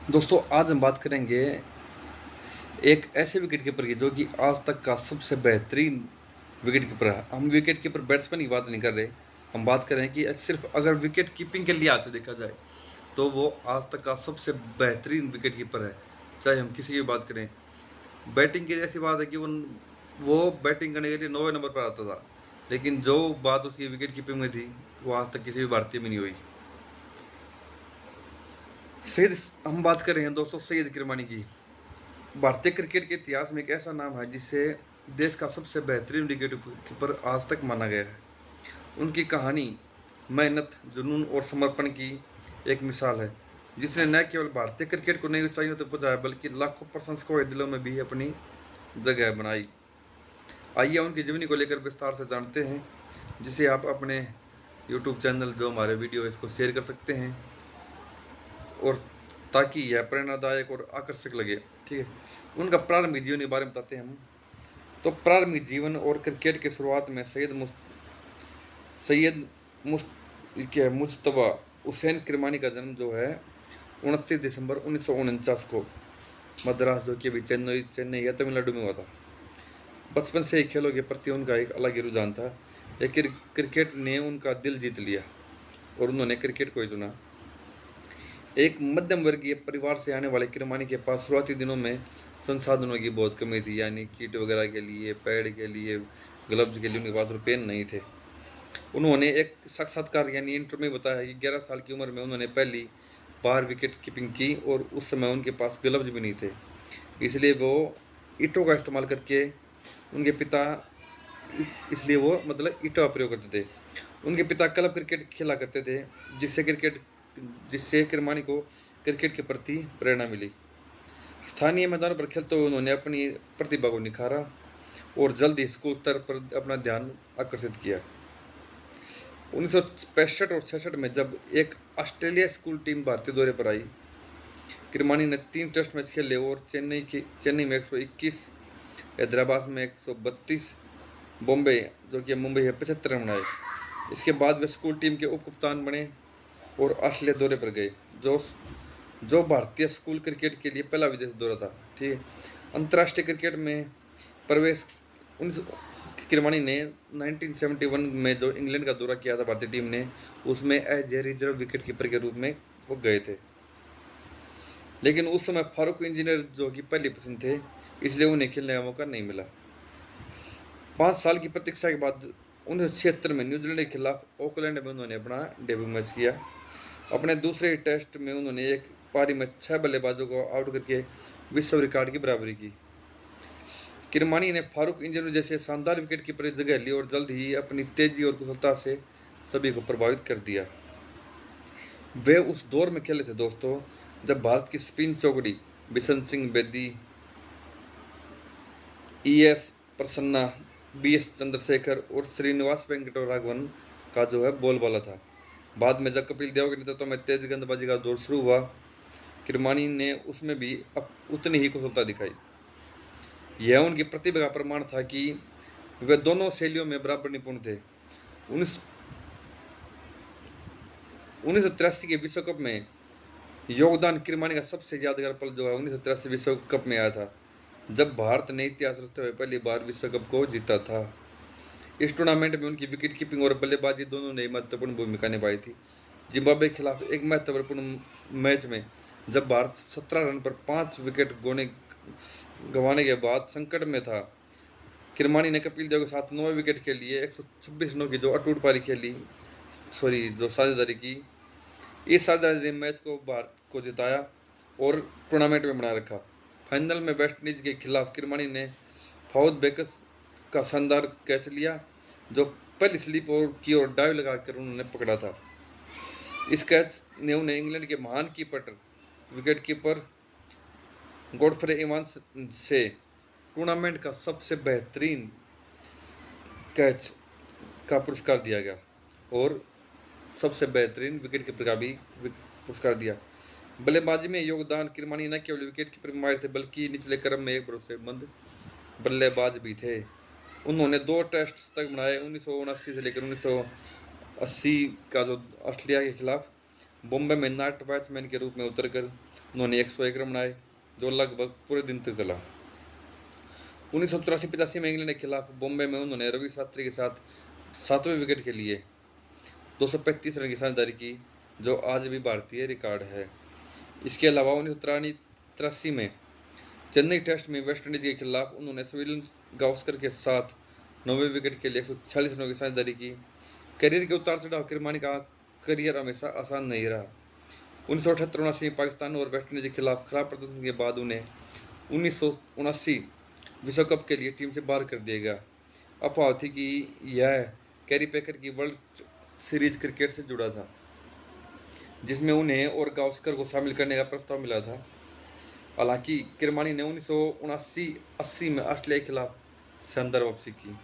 दोस्तों आज हम बात करेंगे एक ऐसे विकेट कीपर की जो कि आज तक का सबसे बेहतरीन विकेट कीपर है। हम विकेट कीपर बैट्समैन की बात नहीं कर रहे। हम बात कर रहे हैं कि सिर्फ अगर विकेट कीपिंग के लिहाज से देखा जाए तो वो आज तक का सबसे बेहतरीन विकेट कीपर है। चाहे हम किसी की बात करें, बैटिंग की ऐसी बात है कि वो बैटिंग करने के लिए 9वें नंबर पर आता था, लेकिन जो बात उसकी विकेट कीपिंग में थी वो आज तक किसी भी भारतीय में नहीं हुई। सैयद हम बात कर रहे हैं दोस्तों सैयद किरमानी की। भारतीय क्रिकेट के इतिहास में एक ऐसा नाम है जिसे देश का सबसे बेहतरीन विकेट कीपर आज तक माना गया है। उनकी कहानी मेहनत, जुनून और समर्पण की एक मिसाल है, जिसने न केवल भारतीय क्रिकेट को नई ऊंचाइयों तक पहुंचाया बल्कि लाखों प्रशंसकों के दिलों में भी अपनी जगह बनाई। आइए उनकी जीवनी को लेकर विस्तार से जानते हैं, जिसे आप अपने यूट्यूब चैनल जो हमारे वीडियो है इसको शेयर कर सकते हैं, और ताकि यह प्रेरणादायक और आकर्षक लगे। ठीक है, उनका प्रारंभिक जीवन के बारे में बताते हैं हम। तो प्रारंभिक जीवन और क्रिकेट की शुरुआत में सैयद मुश्तबा हुसैन किरमानी का जन्म जो है 29 दिसंबर 1949 को मद्रास, जो कि अभी चेन्नई चेन्नई या तमिलनाडु में हुआ था। बचपन से ही खेलों के प्रति उनका एक अलग ही रुझान था, लेकिन क्रिकेट ने उनका दिल जीत लिया और उन्होंने क्रिकेट को ही चुना। एक मध्यम वर्गीय परिवार से आने वाले किरमानी के पास शुरुआती दिनों में संसाधनों की बहुत कमी थी, यानी किट वगैरह के लिए, पैड के लिए, ग्लव्स के लिए उनके पास रुपये नहीं थे। उन्होंने एक साक्षात्कार यानी इंटरव्यू में बताया कि 11 साल की उम्र में उन्होंने पहली बार विकेट कीपिंग की और उस समय उनके पास ग्लव्स भी नहीं थे, इसलिए वो ईंटों का इस्तेमाल करके उनके पिता इसलिए वो मतलब ईंटों का प्रयोग करते थे। उनके पिता क्लब क्रिकेट खेला करते थे, जिससे किरमानी को क्रिकेट के प्रति प्रेरणा मिली। स्थानीय मैदानों पर खेलते हुए उन्होंने अपनी प्रतिभा को निखारा और जल्द ही स्कूल स्तर पर अपना ध्यान आकर्षित किया। 1965 और 66 में जब एक ऑस्ट्रेलिया स्कूल टीम भारतीय दौरे पर आई, किरमानी ने 3 टेस्ट मैच खेले और चेन्नई में 121, हैदराबाद में 132, बॉम्बे जो कि मुंबई है 75 रन बनाए। इसके बाद वे स्कूल टीम के उप कप्तान बने और ऑस्ट्रेलिया दौरे पर गए, जो जो भारतीय स्कूल क्रिकेट के लिए पहला विदेश दौरा था। ठीक है, अंतर्राष्ट्रीय क्रिकेट में प्रवेश उन्नीस किरमानी ने 1971 में जो इंग्लैंड का दौरा किया था भारतीय टीम ने, उसमें as a reserve wicket keeper के रूप में वो गए थे। लेकिन उस समय फारूक इंजीनियर जो कि पहली पसंद थे, इसलिए उन्हें खेलने का मौका नहीं मिला। 5 साल की प्रतीक्षा के बाद 1976 में न्यूजीलैंड के खिलाफ ऑकलैंड में उन्होंने अपना डेब्यू मैच किया। अपने दूसरे टेस्ट में उन्होंने एक पारी में 6 बल्लेबाजों को आउट करके विश्व रिकॉर्ड की बराबरी की। किरमानी ने फारूक इंजीनियर जैसे शानदार विकेट कीपर की जगह ली और जल्द ही अपनी तेजी और कुशलता से सभी को प्रभावित कर दिया। वे उस दौर में खेले थे दोस्तों जब भारत की स्पिन चौकड़ी बिशन सिंह बेदी, ES प्रसन्ना, BS चंद्रशेखर और श्रीनिवास वेंकटराघवन का जो है बोलबाला था। बाद में जब कपिल देव के नेतृत्व में तेज गेंदबाजी का दौर शुरू हुआ, किरमानी ने उसमें भी उतनी ही कुशलता दिखाई। यह उनकी प्रतिभा का प्रमाण था कि वे दोनों शैलियों में बराबर निपुण थे। 1983 के विश्व कप में योगदान किरमानी का सबसे यादगार पल जो है 1983 विश्व कप में आया था, जब भारत ने इतिहास रचते हुए पहली बार विश्व कप को जीता था। इस टूर्नामेंट में उनकी विकेट कीपिंग और बल्लेबाजी दोनों ने महत्वपूर्ण भूमिका निभाई थी। जिम्बाब्वे के खिलाफ एक महत्वपूर्ण मैच में जब भारत 17 रन पर 5 विकेट गंवाने के बाद संकट में था, किरमानी ने कपिल देव के साथ 9 विकेट के लिए 126 रनों की जो अटूट पारी खेली, जो साझेदारी की। इस साझेदारी ने मैच को भारत को जिताया और टूर्नामेंट में बनाए रखा। फाइनल में वेस्ट इंडीज के खिलाफ किरमानी ने फाउद बेकस का शानदार कैच लिया, जो पहली स्लिप की और डाइव लगाकर उन्होंने पकड़ा था। इस कैच ने उन्हें इंग्लैंड के महान विकेट कीपर गॉडफ्रे इवांस से टूर्नामेंट का सबसे बेहतरीन कैच का पुरस्कार दिया गया और सबसे बेहतरीन विकेट कीपर का भी पुरस्कार दिया। बल्लेबाजी में योगदान किरमानी न केवल विकेट कीपर में माहिर थे बल्कि निचले क्रम में एक भरोसेमंद बल्लेबाज भी थे। उन्होंने 2 टेस्ट तक बनाए, 1979 से लेकर 1980 का जो ऑस्ट्रेलिया के खिलाफ बॉम्बे में नाइट बैट्समैन के रूप में उतरकर उन्होंने 101 रन बनाए, जो लगभग पूरे दिन तक चला। 1984-85 में इंग्लैंड के खिलाफ बॉम्बे में उन्होंने रवि शास्त्री के साथ 7वें विकेट के लिए 235 रन की साझेदारी की, जो आज भी भारतीय रिकॉर्ड है। इसके अलावा 1983 में चेन्नई टेस्ट में वेस्टइंडीज के खिलाफ उन्होंने सुनील गावस्कर के साथ 9वें विकेट के लिए 146 रनों की साझेदारी की। करियर के उतार चढ़ाव किरमानी का करियर हमेशा आसान नहीं रहा। 1978-79 में पाकिस्तान और वेस्टइंडीज के खिलाफ खराब प्रदर्शन के बाद उन्हें 1979 विश्व कप के लिए टीम से बाहर कर दिया गया। अफवाह थी कि यह कैरी पैकर की वर्ल्ड सीरीज क्रिकेट से जुड़ा था, जिसमें उन्हें और गावस्कर को शामिल करने का प्रस्ताव मिला था। हालांकि किरमानी ने 1979-80 में ऑस्ट्रेलिया के खिलाफ शानदार वापसी की।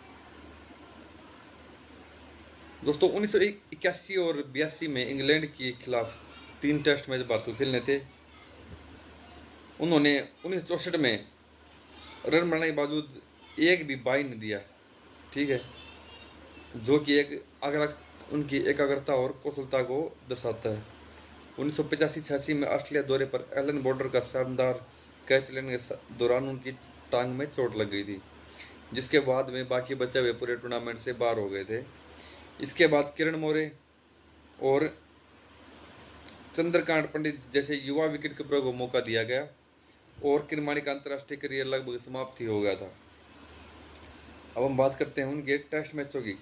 दोस्तों 1981 और 82 में इंग्लैंड के खिलाफ 3 टेस्ट मैच भारत को खेलने थे। उन्होंने 1964 में रन बनाने के बावजूद एक भी बाई नहीं दिया, ठीक है, जो कि उनकी एकाग्रता और कौशलता को दर्शाता है। 1985-86 में ऑस्ट्रेलिया दौरे पर एलन बॉर्डर का शानदार कैच लेने के दौरान उनकी टांग में चोट लग गई थी, जिसके बाद में बाकी बचे हुए पूरे टूर्नामेंट से बाहर हो गए थे। इसके बाद किरण मौर्य और चंद्रकांत पंडित जैसे युवा विकेट कीपरों को मौका दिया गया और किरमानी का अंतर्राष्ट्रीय करियर लगभग समाप्त ही हो गया था। अब हम बात करते हैं उनके टेस्ट मैचों की।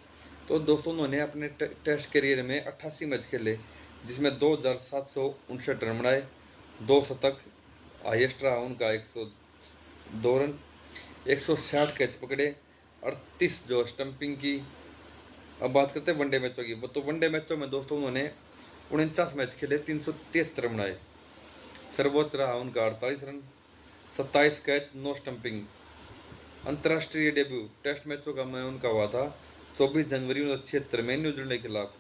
तो दोस्तों उन्होंने अपने टेस्ट करियर में 88 मैच खेले, जिसमें 2759 रन बनाए, 2 शतक, हाईएस्ट रहा उनका 102 रन, 160 कैच पकड़े, 38 जो स्टंपिंग की। अब बात करते हैं वनडे मैचों की। तो वनडे मैचों में दोस्तों उन्होंने 49 मैच खेले, 373 रन बनाए, सर्वोच्च रहा उनका 48 रन, 27 कैच, 9 स्टंपिंग। अंतर्राष्ट्रीय डेब्यू टेस्ट मैचों का में उनका हुआ था 24 जनवरी 1976 में न्यूजीलैंड के खिलाफ,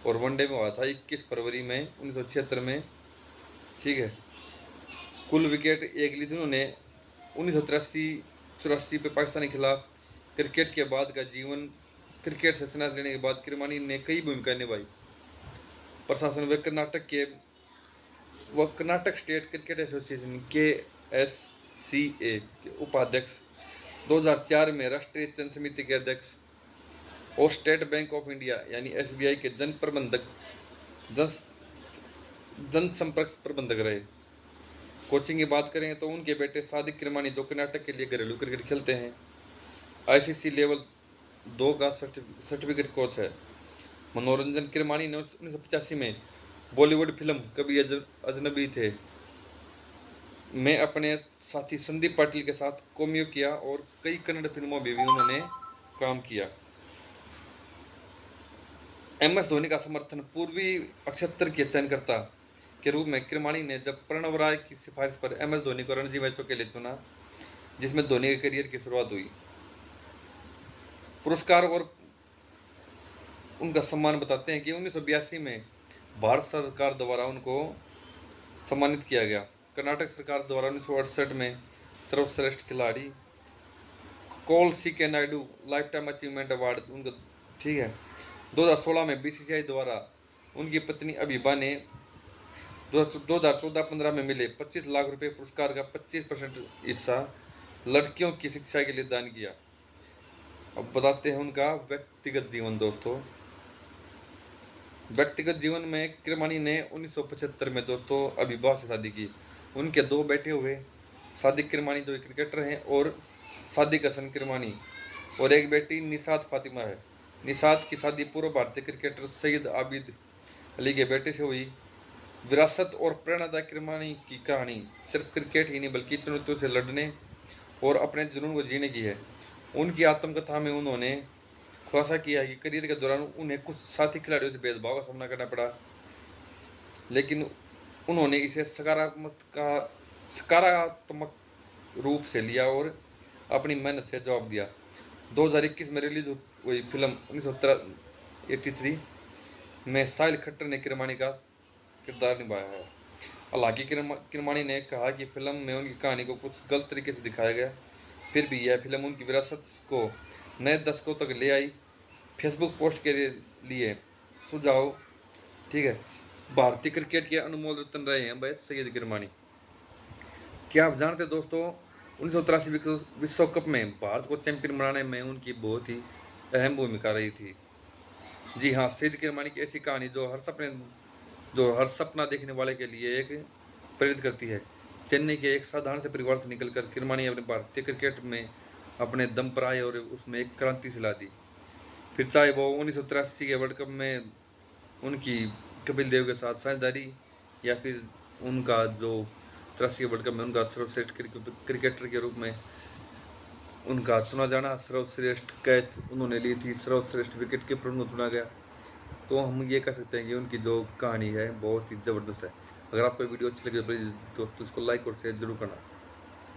और वनडे में हुआ था 21 फरवरी में 1976 में, ठीक है। कुल विकेट एक ली थी उन्होंने 1983-84 पे पाकिस्तान के खिलाफ। क्रिकेट के बाद का जीवन, क्रिकेट से संन्यास लेने के बाद किरमानी ने कई भूमिकाएं निभाई। प्रशासन व Karnataka state cricket association KSCA के उपाध्यक्ष, 2004 में राष्ट्रीय चयन समिति के अध्यक्ष और स्टेट बैंक ऑफ इंडिया यानी SBI के जनसंपर्क प्रबंधक रहे। कोचिंग की बात करें तो उनके बेटे सादिक किरमानी, जो कर्नाटक के लिए घरेलू क्रिकेट खेलते हैं, ICC लेवल 2 का सर्टिफिकेट कोच है। मनोरंजन किरमानी ने 1985 में बॉलीवुड फिल्म कभी अजनबी थे में अपने साथी संदीप पाटिल के साथ कोमियो किया और कई कन्नड़ फिल्मों में भी उन्होंने काम किया। MS धोनी का समर्थन पूर्वी अक्षत्र के चयनकर्ता के रूप में किरमानी ने जब प्रणव राय की सिफारिश पर MS धोनी को रणजी मैचों के लिए चुना, जिसमें धोनी के करियर की शुरुआत हुई। पुरस्कार और उनका सम्मान बताते हैं कि 1982 में भारत सरकार द्वारा उनको सम्मानित किया गया। कर्नाटक सरकार द्वारा 1968 में सर्वश्रेष्ठ खिलाड़ी, call CK Naidu life time achievement award उनको, ठीक है। 2016 में BCCI द्वारा उनकी पत्नी अबीबा ने 2014-15 में मिले 25 लाख रुपए पुरस्कार का 25% हिस्सा लड़कियों की शिक्षा के लिए दान किया। अब बताते हैं उनका व्यक्तिगत जीवन। दोस्तों व्यक्तिगत जीवन में किरमानी ने 1975 में दोस्तों अबीबा से शादी की। उनके 2 बेटे हुए, सादिक किरमानी जो क्रिकेटर हैं और सादिक हसन किरमानी, और एक बेटी निशात फातिमा है। निशात की शादी पूर्व भारतीय क्रिकेटर सईद आबिद अली के बेटे से हुई। विरासत और प्रेरणादायक किरमानी की कहानी सिर्फ क्रिकेट ही नहीं बल्कि चुनौतियों से लड़ने और अपने जुनून को जीने की है। उनकी आत्मकथा में उन्होंने खुलासा किया है कि करियर के दौरान उन्हें कुछ साथी खिलाड़ियों से भेदभाव का सामना करना पड़ा, लेकिन उन्होंने इसे सकारात्मक रूप से लिया और अपनी मेहनत से जवाब दिया। 2021 में रिलीज हुई फिल्म 1983 में साहिल खट्टर ने किरमानी का किरदार निभाया है। हालांकि किरमानी ने कहा कि फिल्म में उनकी कहानी को कुछ गलत तरीके से दिखाया गया, फिर भी यह फिल्म उनकी विरासत को नए दर्शकों तक ले आई। फेसबुक पोस्ट के लिए सुझाव, ठीक है। भारतीय क्रिकेट के अनमोल रत्न रहे हैं भाई सैयद किरमानी। क्या आप जानते हैं दोस्तों, 1983 विश्व कप में भारत को चैंपियन बनाने में उनकी बहुत ही अहम भूमिका रही थी। जी हाँ, सिद्ध किरमानी की ऐसी कहानी जो हर सपना देखने वाले के लिए एक प्रेरित करती है। चेन्नई के एक साधारण से परिवार से निकलकर किरमानी अपने भारतीय क्रिकेट में अपने दम पर आए और उसमें एक क्रांति सी ला दी। फिर चाहे वो 1983 के वर्ल्ड कप में उनकी कपिल देव के साथ साझेदारी, या फिर उनका जो 83 वर्ल्ड कप में उनका सर्वश्रेष्ठ क्रिकेटर के रूप में उनका चुना जाना, सर्वश्रेष्ठ कैच उन्होंने ली थी, सर्वश्रेष्ठ विकेट कीपर उनको चुना गया। तो हम ये कह सकते हैं कि उनकी जो कहानी है बहुत ही ज़बरदस्त है। अगर आपको वीडियो अच्छी लगे तो प्लीज़ दोस्तों इसको लाइक और शेयर जरूर करना।